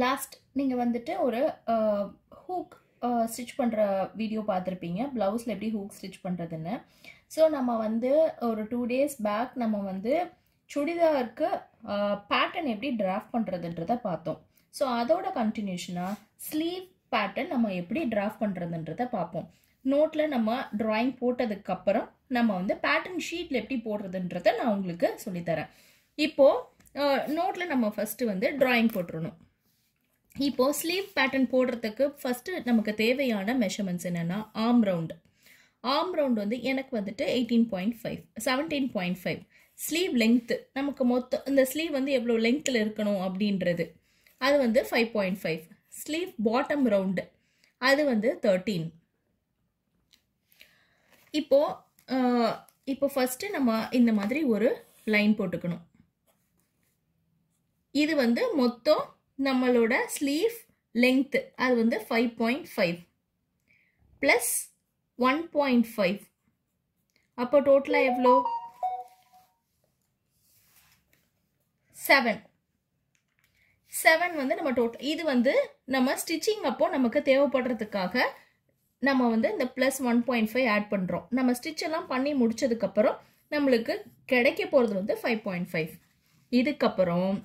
Last நீங்கள் வந்துட்டு ஒரு ஹூக் ஸ்டிச் பண்ணுற வீடியோ பார்த்துருப்பீங்க, ப்ளவுஸில் எப்படி ஹூக் ஸ்டிச் பண்ணுறதுன்னு. ஸோ நம்ம வந்து ஒரு 2 days பேக் நம்ம வந்து சுடிதாருக்கு பேட்டர்ன் எப்படி டிராஃப்ட் பண்ணுறதுன்றதை பார்த்தோம். ஸோ அதோட கண்டினியூஷனாக ஸ்லீவ் பேட்டர்ன் நம்ம எப்படி டிராஃப்ட் பண்ணுறதுன்றதை பார்ப்போம். நோட்டில் நம்ம ட்ராயிங் போட்டதுக்கப்புறம் நம்ம வந்து பேட்டர்ன் ஷீட்டில் எப்படி போடுறதுன்றதை நான் உங்களுக்கு சொல்லித்தரேன். இப்போது நோட்டில் நம்ம ஃபஸ்ட்டு வந்து ட்ராயிங் போட்டுருணும். இப்போது ஸ்லீவ் பேட்டர்ன் போடுறதுக்கு ஃபஸ்ட்டு நமக்கு தேவையான மெஷர்மெண்ட்ஸ் என்னென்னா ஆர்ம் ரவுண்ட் வந்து எனக்கு வந்துட்டு 18.5 17.5. ஸ்லீவ் லெங்க்த்து நமக்கு மொத்தம் இந்த ஸ்லீவ் வந்து எவ்வளோ லெங்க்த்தில் இருக்கணும் அப்படின்றது அது வந்து 5.5. ஸ்லீவ் பாட்டம் ரவுண்டு அது வந்து 13. இப்போ ஃபஸ்ட்டு நம்ம இந்த மாதிரி ஒரு லைன் போட்டுக்கணும். இது வந்து மொத்தம் நம்மளோட ஸ்லீவ் லெங்க்த்து அது வந்து 5.5 ப்ளஸ் 1.5. அப்போ டோட்டலாக எவ்வளோ? 7 வந்து நம்ம டோட்டல். இது வந்து நம்ம ஸ்டிச்சிங் அப்போ நமக்கு தேவைப்படுறதுக்காக நம்ம வந்து இந்த ப்ளஸ் 1.5 ஆட் பண்ணுறோம். நம்ம ஸ்டிச் எல்லாம் பண்ணி முடிச்சதுக்கப்புறம் நம்மளுக்கு கிடைக்க போகிறது வந்து 5.5. இதுக்கப்புறம்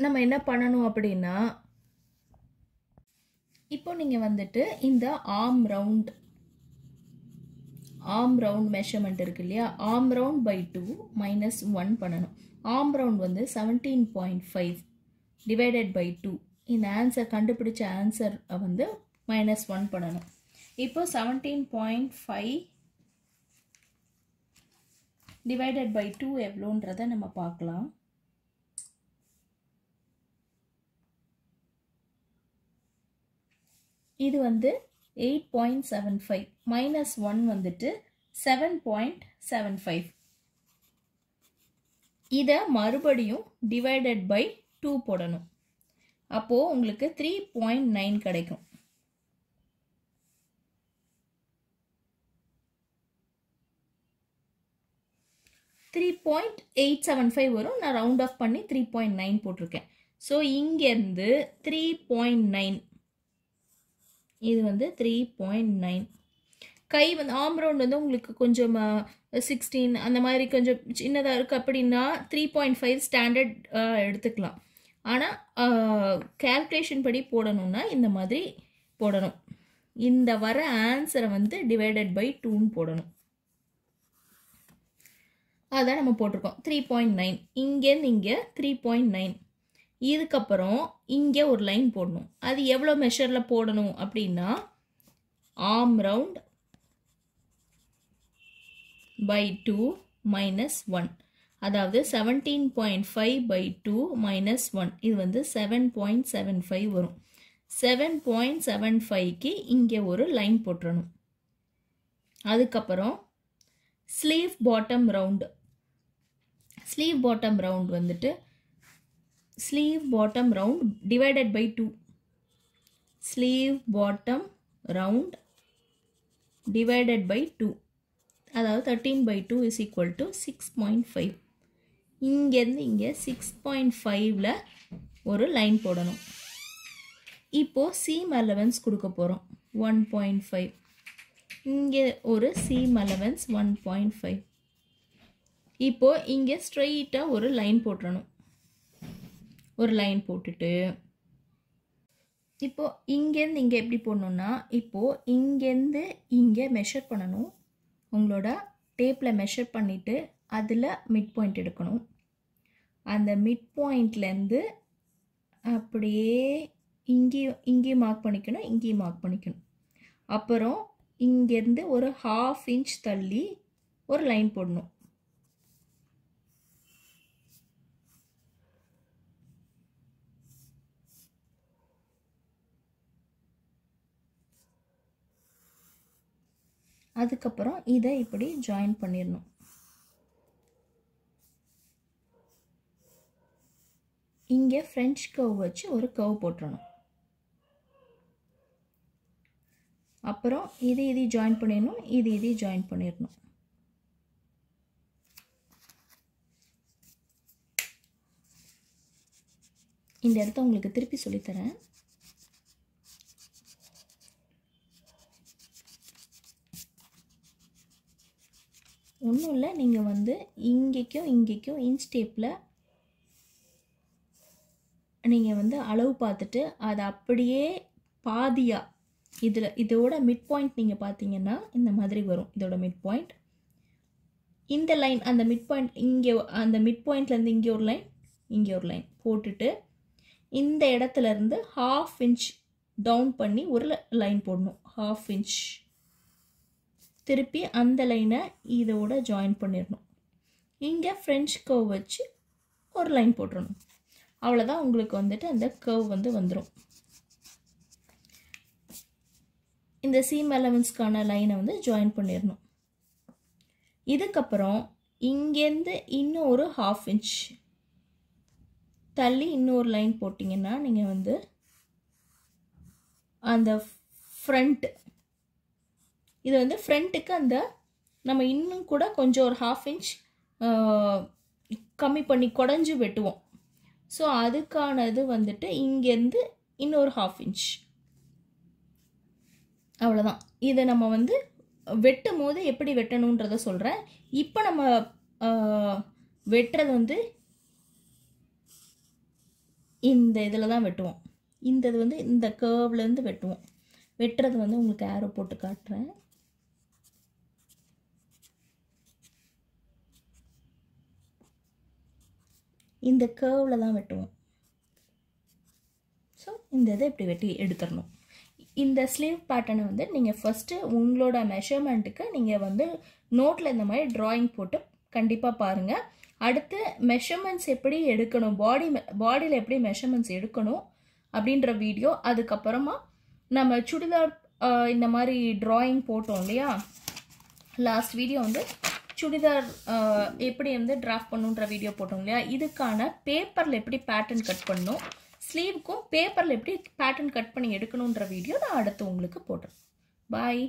நம்ம என்ன பண்ணணும் அப்படின்னா, இப்போ நீங்கள் வந்துட்டு இந்த ஆர்ம் ரவுண்ட் மெஷர்மெண்ட் இருக்கு இல்லையா, ஆர்ம் ரவுண்ட் பை 2 மைனஸ் 1 பண்ணணும். ஆர்ம் ரவுண்ட் வந்து 17.5 டிவைடட் பை 2. இந்த ஆன்சர் கண்டுபிடிச்ச ஆன்சர் வந்து மைனஸ் 1 பண்ணணும். இப்போ 17.5 டிவைடட் பை 2 எவ்வளோன்றதை நம்ம பார்க்கலாம். இது வந்து 8.75 மைனஸ் 1 வந்துட்டு 7.75. இதை மறுபடியும் டிவைடட் பை 2 போடணும். அப்போது உங்களுக்கு 3.9 கிடைக்கும். $3.875 வரும். நான் ரவுண்ட் ஆஃப் பண்ணி 3.9 போட்டிருக்கேன். ஸோ இங்கேருந்து 3.9 இது வந்து 3.9. கை வந்து ஆர்ம் ரவுண்ட் வந்து உங்களுக்கு கொஞ்சம் 16 அந்த மாதிரி கொஞ்சம் சின்னதாக இருக்குது அப்படின்னா 3.5 ஸ்டாண்டர்ட் எடுத்துக்கலாம். ஆனால் கேல்குலேஷன் படி போடணும்னா இந்த மாதிரி போடணும். இந்த வர ஆன்சரை வந்து டிவைடட் பை 2ன்னு போடணும். அதான் நம்ம போட்டிருக்கோம் 3.9. இங்கேருந்து இங்கே 3.9. இதுக்கப்புறம் இங்கே ஒரு லைன் போடணும். அது எவ்வளோ மெஷரில் போடணும் அப்படின்னா ஆர்ம் ரவுண்ட் பை 2 மைனஸ் 1. அதாவது 17.5 பை 2 மைனஸ் 1 இது வந்து 7.75 வரும். 7.75க்கு இங்கே ஒரு லைன் போட்டுறணும். அதுக்கப்புறம் ஸ்லீவ் பாட்டம் ரவுண்டு வந்துட்டு sleeve bottom round divided by 2. Sleeve bottom round divided by 2 அதாவது 13/2 இஸ் ஈக்குவல் டு 6.5. இங்கேருந்து இங்கே 6.5ல் ஒரு லைன் போடணும். இப்போது சீம் அலவன்ஸ் கொடுக்க போகிறோம் 1.5. இங்கே ஒரு சீம் அலவன்ஸ் 1.5. இப்போது இங்கே ஸ்ட்ரெயிட்டாக ஒரு லைன் போட்டுறணும். ஒரு லைன் போட்டுட்டு இப்போது இங்கேருந்து இங்கே எப்படி போடணுன்னா, இப்போது இங்கேருந்து இங்கே மெஷர் பண்ணணும். உங்களோட டேப்பில் மெஷர் பண்ணிவிட்டு அதில் மிட் பாயிண்ட் எடுக்கணும். அந்த மிட் பாயிண்ட்லேருந்து அப்படியே இங்கேயும் மார்க் பண்ணிக்கணும், இங்கேயும் மார்க் பண்ணிக்கணும். அப்புறம் இங்கேருந்து ஒரு 1/2 இன்ச் தள்ளி ஒரு லைன் போடணும். அதுக்கப்புறம் இதை இப்படி ஜாயின் பண்ணிடணும். இங்கே ஃப்ரெஞ்ச் கர்வ் வச்சு ஒரு கர்வ் போட்டுறணும். அப்புறம் இது ஜாயின் பண்ணிடணும், இது ஜாயின் பண்ணிடணும். இந்த இடத்த உங்களுக்கு திருப்பி சொல்லித்தரேன். ஒன்றும் இல்லை, நீங்கள் வந்து இங்கேக்கும் இங்கேக்கும் இன்ச் டேப்பில் நீங்கள் வந்து அளவு பார்த்துட்டு அதை அப்படியே பாதியாக இதோட மிட் பாயிண்ட் நீங்கள் பார்த்தீங்கன்னா இந்த மாதிரி வரும். இதோட மிட் பாயிண்ட் இந்த லைன், அந்த மிட் பாயிண்ட் இங்கே, அந்த மிட் பாயிண்ட்லேருந்து இங்கே ஒரு லைன், இங்கே ஒரு லைன் போட்டுட்டு இந்த இடத்துலேருந்து 1/2 இன்ச் டவுன் பண்ணி ஒரு லைன் போடணும். 1/2 இன்ச் திருப்பி அந்த லைனை இதோட ஜாயின் பண்ணிடணும். இங்கே ஃப்ரெஞ்ச் கர்வ் வச்சு ஒரு லைன் போட்டுடணும். அவ்வளோதான், உங்களுக்கு வந்துட்டு அந்த கர்வ் வந்து வந்துடும். இந்த சீம் எலமெண்ட்ஸ்க்கான லைனை வந்து ஜாயின் பண்ணிடணும். இதுக்கப்புறம் இங்கேருந்து இன்னும் ஒரு 1/2 இன்ச் தள்ளி இன்னொரு லைன் போட்டிங்கன்னா நீங்கள் வந்து அந்த ஃப்ரண்ட், இது வந்து ஃப்ரண்ட்டுக்கு அந்த நம்ம இன்னும் கூட கொஞ்சம் ஒரு 1/2 இன்ச் கம்மி பண்ணி குடஞ்சி வெட்டுவோம். ஸோ அதுக்கானது வந்துட்டு இங்கேருந்து இன்னொரு 1/2 இன்ச். அவ்வளோதான். இதை நம்ம வந்து வெட்டும் போது எப்படி வெட்டணுன்றதை சொல்கிறேன். இப்போ நம்ம வெட்டுறது வந்து இந்த இதில் தான் வெட்டுவோம். இந்த இது வந்து இந்த கர்வ்லேருந்து வெட்டுவோம். வெட்டுறது வந்து உங்களுக்கு ஆரோ போட்டு காட்டுறேன். இந்த கர்வில் தான் வெட்டுவோம். ஸோ இந்த இதை இப்படி வெட்டி எடுத்துடணும். இந்த ஸ்லீவ் பேட்டர்னை வந்து நீங்கள் ஃபஸ்ட்டு உங்களோட மெஷர்மெண்ட்டுக்கு நீங்கள் வந்து நோட்டில் இந்த மாதிரி ட்ராயிங் போட்டு கண்டிப்பாக பாருங்கள். அடுத்து மெஷர்மெண்ட்ஸ் எப்படி எடுக்கணும், பாடியில் எப்படி மெஷர்மெண்ட்ஸ் எடுக்கணும் அப்படின்ற வீடியோ, அதுக்கப்புறமா நம்ம சுடிதார் இந்த மாதிரி ட்ராயிங் போட்டோம் இல்லையா, லாஸ்ட் வீடியோ வந்து சுடிதார் எப்படி வந்து டிராஃப்ட் பண்ணுன்ற வீடியோ போட்டோம் இல்லையா, இதுக்கான பேப்பரில் எப்படி பேட்டர்ன் கட் பண்ணணும், ஸ்லீவுக்கும் பேப்பரில் எப்படி பேட்டர்ன் கட் பண்ணி எடுக்கணுன்ற வீடியோ நான் அடுத்து உங்களுக்கு போடுறேன். பாய்.